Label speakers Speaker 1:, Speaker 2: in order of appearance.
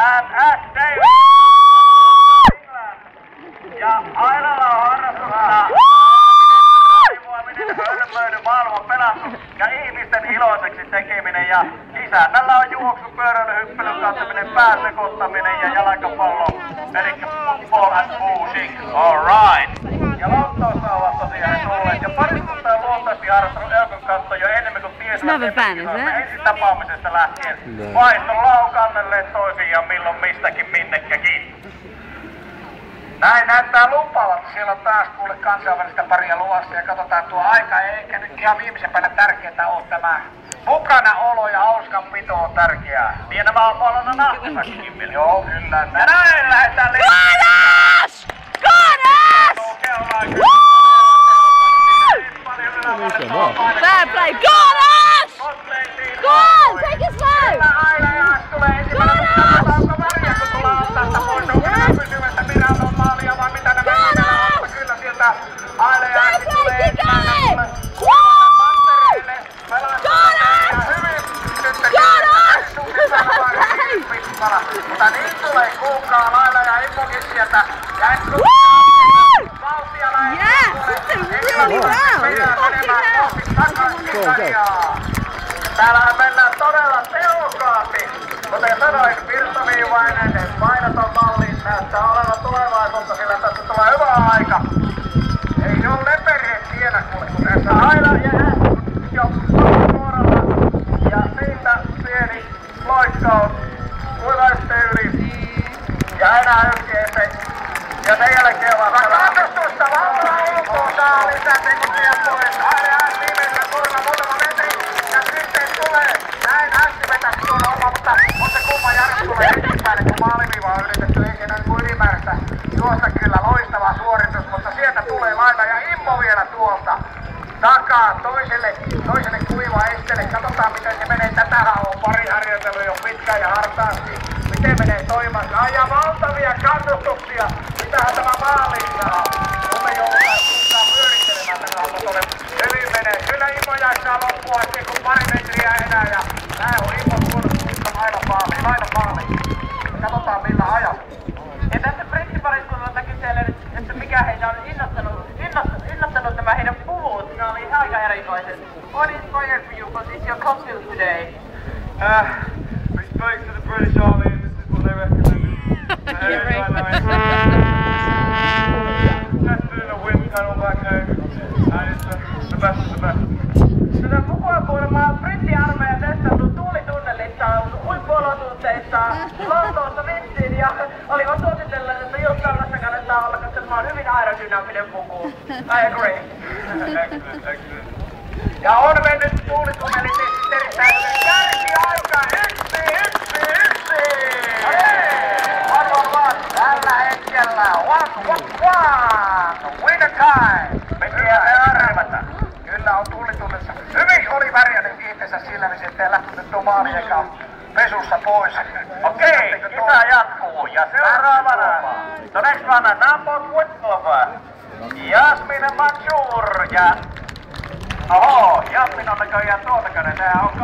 Speaker 1: and Ash Davis. Ja Ailalla on harrastuksena raivoaminen, hölmöily, maailman pelastus ja ihmisten iloiseksi tekeminen. Ja isännällä on juoksu, pyöräily, hyppely, katsominen, pään sekoittaminen ja jalkapallo. Elikkä football and pushing. Alright. Ja Lontoossa ovat tosiaan tulleet. Ja pariskunta on luontaisesti harrastanut Elkon kanssa jo enemmän kuin tiesivät ensin tapaamisesta lähtien. Vaihdolla on kannelleet toisiaan milloin mistäkin minnekäkin. Näin näyttää lupaavat. Siellä on taas kuule kansainvälistä paria luvassa ja katsotaan tuo aika. Eikä nyt ihan viimeisempänä tärkeintä ole tämä mukana olo ja hauskanpito on tärkeää. Niin nämä on paljon nahtisakin. Joo, kyllä. Näin lähdetään
Speaker 2: Godas! Godas! Fair play! Godas! Go on! Take it slow!
Speaker 1: Mutta niin tulee kuulkaa lailla ja immokin sieltä. Vauhtia Täällähän mennään todella tehokkaasti. Kuten sanoin, virtaviivainen, painoton malli näyttää olevan tulevaisuutta, sillä tässä tulee hyvä aika. Ei oo leperiä tiedä, kun tässä aina jää jo suoralla. Ja siitä pieni loikkaus kuivaisten yli. Ja enää yksi efekti. Ja sen jälkeen on katsostusta valtaa ulkoa. Saa lisää sekuntia pois. Aina viimeisen turva muutama metri. Ja sitten tulee. Näin äsken vetäisi tuon homma, mutta on se kumma Jari tulee eteenpäin, kun maaliviiva on ylitetty. Ei enää kuin ylimääräistä juosta kyllä loistava suoritus, mutta sieltä tulee laita ja Immo vielä tuolta takaa toiselle kuiva estelle. Katsotaan miten se menee. Tätähän on pari harjoitellut jo pitkään ja hartaasti. Miten menee toimassa? Ja valtavia kannustuksia. Mitähän tämä maaliin saa? Kun me joudutaan pyörittelemään tätä autolle. Hyvin menee. Kyllä Immo jaksaa loppua asti, kun pari metriä enää. Ja nää on Immon suoritus aivan maaliin. Katsotaan millä ajalla.
Speaker 3: Ja tässä brittipariskunnalta kyselen, että mikä heitä on innostanut nämä heidän puvut. Ne oli aika erikoiset. What inspired for you? What is your costume today?
Speaker 4: We spoke to the British Army and this is what they recommended. Tested in a wind tunnel back home and it's the best of the best.
Speaker 3: Tätä mukaankuulemaa brittiarmeija testannut tuulitunnelissa huippuolosuhteissa Lontoossa vissiin ja olivat suositelleet, että just tällaista kannattaa olla, koska tämä on hyvin aerodynaaminen puku. I agree.
Speaker 4: Excellent.
Speaker 1: Ja on mennyt tuulitunnelisesti erittäin hyvin. Kärkiaika 1-1. Tällä hetkellä 1-1. Winner time. Metiä me arvata. Kyllä on tuulitunnelissa. Hyvin oli värjännyt itsensä sillä, niin ettei lähtenyt tuon maali eka pesussa pois. Okei, kisa jatkuu. Ja seuraavana. The next one, Nambot Witkova. Jasmin Mansour ja... Oho, Jasmin on näköjään tuoltaköinen. Tää on